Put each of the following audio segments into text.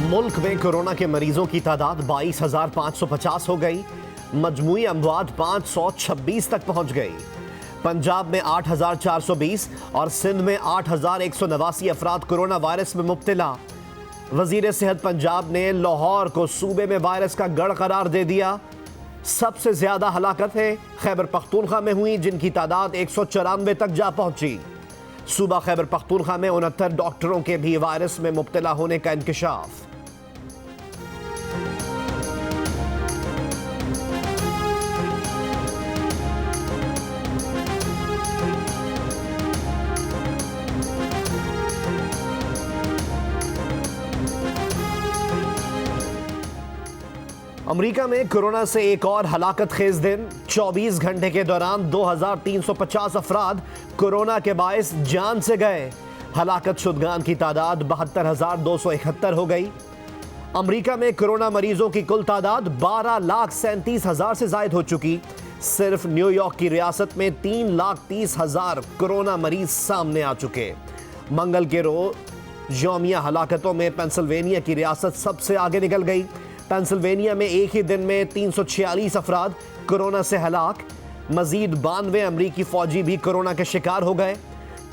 मुल्क में कोरोना के मरीजों की तादाद 22,550 हो गई। मजमूई अमवात 526 तक पहुंच गई। पंजाब में 8,420 और सिंध में 8,189 अफराद कोरोना वायरस में मुब्तला। वजीर सेहत पंजाब ने लाहौर को सूबे में वायरस का गढ़ करार दे दिया। सबसे ज्यादा हलाकतें खैबर पख्तूनख्वा में हुई, जिनकी तादाद 194 तक जा पहुंची। सूबा खैबर पख्तूनख्वा में 69 डॉक्टरों के भी वायरस में मुब्तला होने का इंकशाफ। अमेरिका में कोरोना से एक और हलाकत खेज दिन। 24 घंटे के दौरान 2,350 अफराद कोरोना के बायस जान से गए। हलाकत शुदगान की तादाद 72,271 हो गई। अमेरिका में कोरोना मरीजों की कुल तादाद 12,37,000 से जायद हो चुकी। सिर्फ न्यूयॉर्क की रियासत में 3,30,000 कोरोना मरीज सामने आ चुके। मंगल के रोज यौमिया हलाकतों में पेंसिल्वेनिया की रियासत सबसे आगे निकल गई। पेंसिल्वेनिया में एक ही दिन में 346 अफराद कोरोना से हलाक। मजीद 92 अमरीकी फौजी भी कोरोना के शिकार हो गए।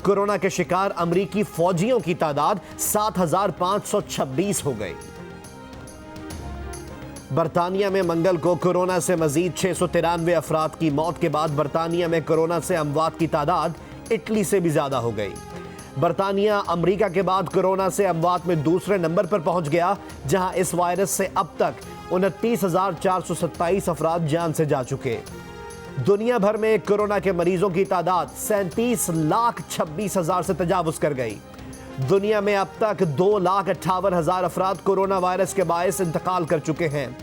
कोरोना के शिकार अमरीकी फौजियों की तादाद 7,526 हो गई। बरतानिया में मंगल को कोरोना से मजीद 693 अफराद की मौत के बाद बरतानिया में कोरोना से अमवात की तादाद इटली से भी ज्यादा हो गई। बरतानिया अमेरिका के बाद कोरोना से अमवात में दूसरे नंबर पर पहुंच गया, जहां इस वायरस से अब तक 29,427 अफराद जान से जा चुके। दुनिया भर में कोरोना के मरीजों की तादाद 37,26,000 से तजावुज कर गई। दुनिया में अब तक 2,58,000 अफराद कोरोना वायरस के बायस इंतकाल कर चुके हैं।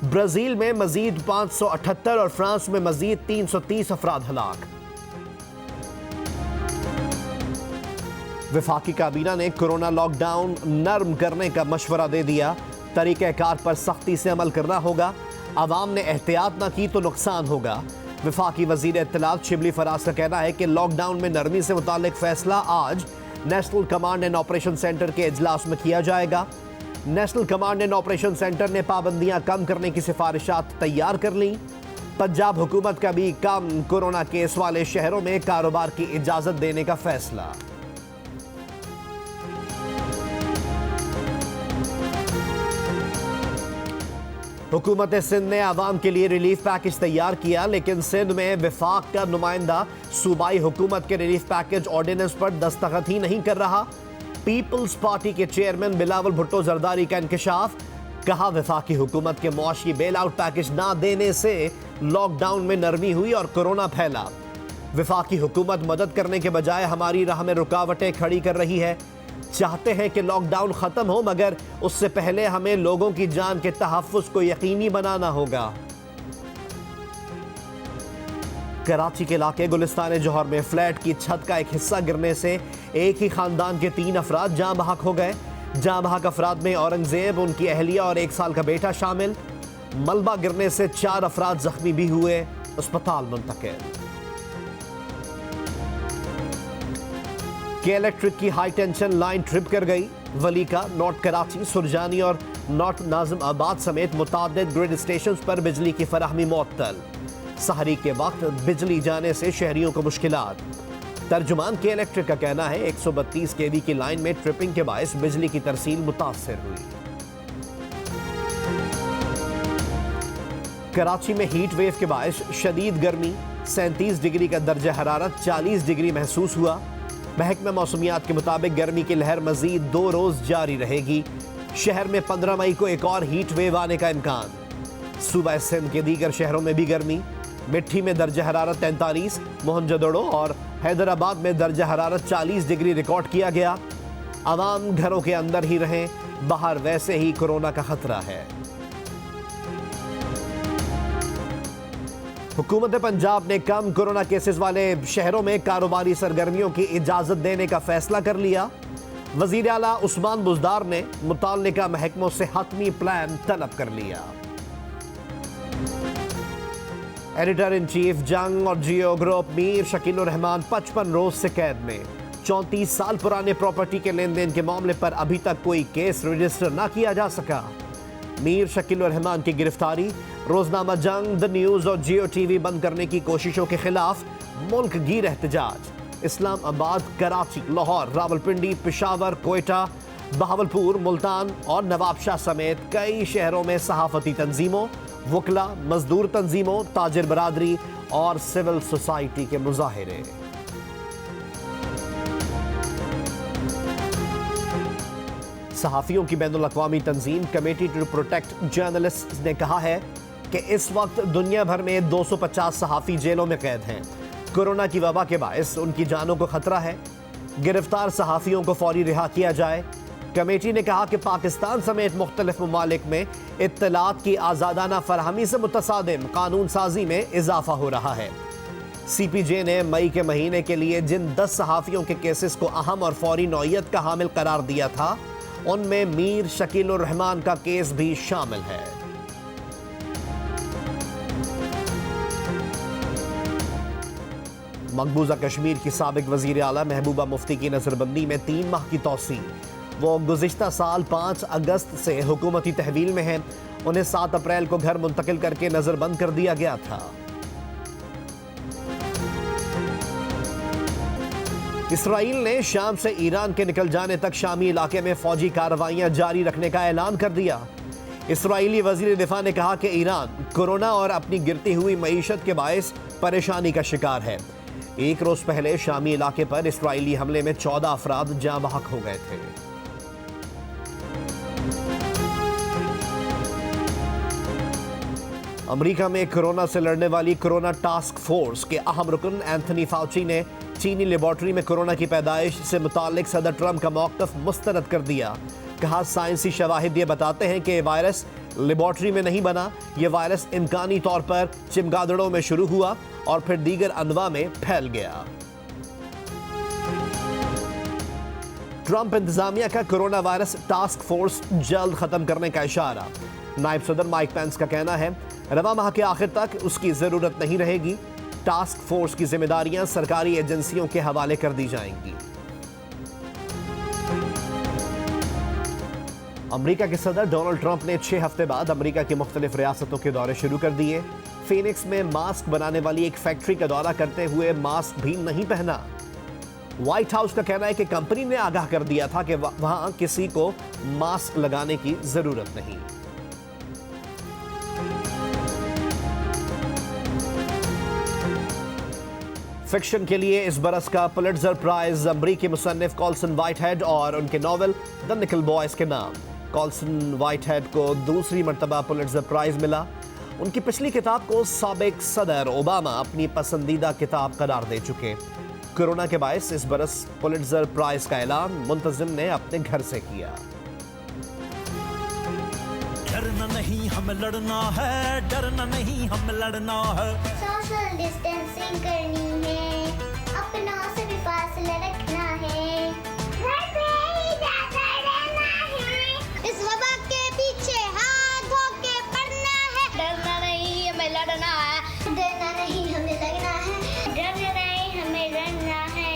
ब्राजील में मजीद 578 और फ्रांस में मजीद 330 अफराद हलाक। वफाकी काबीना ने कोरोना लॉकडाउन नर्म करने का मशवरा दे दिया। तरीक़ेकार पर सख्ती से अमल करना होगा। अवाम ने एहतियात ना की तो नुकसान होगा। वफाकी वजीर इत्तलात शिबली फराज का कहना है कि लॉकडाउन में नरमी से मुतालिक फैसला आज national command and operation centre के इजलास में किया जाएगा। National command and operation centre ने पाबंदियां कम करने की सिफारिशात तैयार कर ली। पंजाब हुकूमत का भी कम कोरोना केस वाले शहरों में कारोबार की इजाजत देने का फैसला। हुकूमत सिंध ने आवाम के लिए रिलीफ पैकेज तैयार किया, लेकिन सिंध में वफाक का नुमाइंदा सूबाई हुकूमत के रिलीफ पैकेज ऑर्डिनेंस पर दस्तखत ही नहीं कर रहा। पीपल्स पार्टी के चेयरमैन बिलावल भुट्टो जरदारी का इंकशाफ। कहा, वफाकी हुकूमत के मुआशी बेल आउट पैकेज ना देने से लॉकडाउन में नरमी हुई और कोरोना फैला। वफाकी हुकूमत मदद करने के बजाय हमारी राह में रुकावटें खड़ी कर रही है। चाहते हैं कि लॉकडाउन खत्म हो, मगर उससे पहले हमें लोगों की जान के तहफ्फुज को यकीनी बनाना होगा। कराची के इलाके गुलिस्तान जौहर में फ्लैट की छत का एक हिस्सा गिरने से एक ही खानदान के 3 अफराद जाँ बहक हो गए। जाँ बहक अफराद में औरंगजेब, उनकी अहलिया और 1 साल का बेटा शामिल। मलबा गिरने से 4 अफराद जख्मी भी हुए, अस्पताल मुंतकिल। के इलेक्ट्रिक की हाई टेंशन लाइन ट्रिप कर गई। वलीका, नॉर्थ कराची, सुरजानी और नॉर्थ नाजिम आबाद समेत मुताद्दिद ग्रिड स्टेशन पर बिजली की फराहमी मुअत्तल। सहरी के वक्त बिजली जाने से शहरियों को मुश्किलात। तर्जुमान के इलेक्ट्रिक का कहना है 132 केवी की लाइन में ट्रिपिंग के बायस बिजली की तरसील मुतासर हुई। कराची में हीट वेव के बायस शदीद गर्मी, 37 डिग्री का दर्जा हरारत 40 डिग्री महसूस हुआ। महकमा मौसमियात के मुताबिक गर्मी की लहर मजीद 2 रोज जारी रहेगी। शहर में 15 मई को एक और हीट वेव आने का इम्कान। सूबा सिंध के दीगर शहरों में भी गर्मी। मिट्टी में दर्जा हरारत 43, मोहनजोदड़ो और हैदराबाद में दर्जा हरारत 40 डिग्री रिकॉर्ड किया गया। आवाम घरों के अंदर ही रहें, बाहर वैसे ही कोरोना का खतरा है। हुकूमत पंजाब ने कम कोरोना केसेस वाले शहरों में कारोबारी सरगर्मियों की इजाजत देने का फैसला कर लिया। वजीर आला उस्मान बुज़दार ने मुताल्लिका महकमों से हतमी प्लान तलब कर लिया। एडिटर इन चीफ जंग और जियो ग्रुप मीर शकील रहमान 55 रोज से कैद में। 34 साल पुराने प्रॉपर्टी के लेन देन के मामले पर अभी तक कोई केस रजिस्टर ना किया जा सका। मीर शकील उर रहमान की गिरफ्तारी, रोजनामा जंग, द न्यूज और जियो टीवी बंद करने की कोशिशों के खिलाफ मुल्क गिर एहतजाज। इस्लामाबाद, कराची, लाहौर, रावलपिंडी, पेशावर, कोयटा, बहावलपुर, मुल्तान और नवाबशाह समेत कई शहरों में सहाफती तंजीमों, वकला, मजदूर तंजीमों, ताजिर बरादरी और सिविल सोसाइटी के मुजाहिरे। सहाफियों की बैनुल अक़वामी तंजीम कमेटी टू प्रोटेक्ट जर्नलिस्ट ने कहा है कि इस वक्त दुनिया भर में 250 सहाफ़ी जेलों में कैद हैं। कोरोना की वबा के बायस उनकी जानों को खतरा है। गिरफ्तार सहाफ़ियों को फौरी रिहा किया जाए। कमेटी ने कहा कि पाकिस्तान समेत मुख्तलिफ ममालिक में इत्तलात की आज़ादाना फरहमी से मुतसादिम कानून साजी में इजाफा हो रहा है। CPJ ने मई के महीने के लिए जिन 10 सहाफ़ियों के केसेस को अहम और फौरी नौइयत का हामिल करार दिया था, उनमें मीर शकील उर रहमान का केस भी शामिल है। मकबूजा कश्मीर की साबिक वजीर आला महबूबा मुफ्ती की नजरबंदी में 3 माह की तौसी। वो गुज़िश्ता साल 5 अगस्त से हुकूमती तहवील में हैं। उन्हें 7 अप्रैल को घर मुंतकिल करके नजरबंद कर दिया गया था। इसराइल ने शाम से ईरान के निकल जाने तक शामी इलाके में फौजी कार्रवाइयां जारी रखने का ऐलान कर दिया। इसराइली वजीर दिफा ने कहा कि ईरान कोरोना और अपनी गिरती हुई मईशत के बायस परेशानी का शिकार है। एक रोज पहले शामी इलाके पर इसराइली हमले में 14 अफराद जाँ बहक हो गए थे। अमेरिका में कोरोना से लड़ने वाली कोरोना टास्क फोर्स के अहम रुकन एंथनी फाउची ने चीनी लेबॉर्ट्री में कोरोना की पैदाइश से मुतालिक सदर ट्रंप का मौक़िफ़ मुस्तरद कर दिया। कहा, साइंसी शवाहिद ये बताते हैं कि वायरस लेबॉर्ट्री में नहीं बना। यह वायरस इम्कानी तौर पर चमगादड़ों में शुरू हुआ और फिर दीगर अनवा में फैल गया। ट्रंप इंतजामिया का कोरोना वायरस टास्क फोर्स जल्द खत्म करने का इशारा। नायब सदर माइक पेंस का कहना है, रवा माह के आखिर तक उसकी जरूरत नहीं रहेगी। टास्क फोर्स की जिम्मेदारियां सरकारी एजेंसियों के हवाले कर दी जाएंगी। अमेरिका के सदर डोनाल्ड ट्रंप ने 6 हफ्ते बाद अमेरिका की मुख्तलिफ रियासतों के दौरे शुरू कर दिए। फीनिक्स में मास्क बनाने वाली एक फैक्ट्री का दौरा करते हुए मास्क भी नहीं पहना। व्हाइट हाउस का कहना है कि कंपनी ने आगाह कर दिया था कि वहां किसी को मास्क लगाने की जरूरत नहीं। फिक्शन के लिए इस बरस का पुलिट्जर प्राइज अमरीकी मुसन्निफ कॉल्सन व्हाइटहेड और उनके नॉवेल द निकल बॉयज के नाम। कॉल्सन व्हाइटहेड को दूसरी मर्तबा पुलिट्जर प्राइज मिला। उनकी पिछली किताब को साबिक सदर ओबामा अपनी पसंदीदा किताब करार दे चुके। कोरोना के बायस इस बरस पुलिट्जर प्राइज का ऐलान मुंतजिम ने अपने घर से किया। डरना नहीं हम लड़ना है, डरना नहीं हम लड़ना है। सोशल डिस्टेंसिंग करनी है, अपनों से भी फासला रखना है, घर पे ही ज्यादा रहना है, इस वबा के पीछे हाथ धो के पड़ना है। डरना नहीं हमें लड़ना है, डरना नहीं हमें लगना है, डरना नहीं हमें लड़ना है,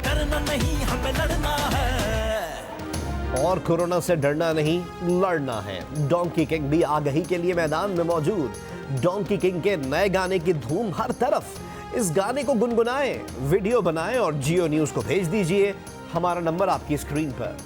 डरना नहीं हमें लड़ना है। और कोरोना से डरना नहीं लड़ना है। डोंकी किंग भी आगही के लिए मैदान में मौजूद। डोंकी किंग के नए गाने की धूम हर तरफ। इस गाने को गुनगुनाएं, वीडियो बनाएं और जियो न्यूज को भेज दीजिए। हमारा नंबर आपकी स्क्रीन पर।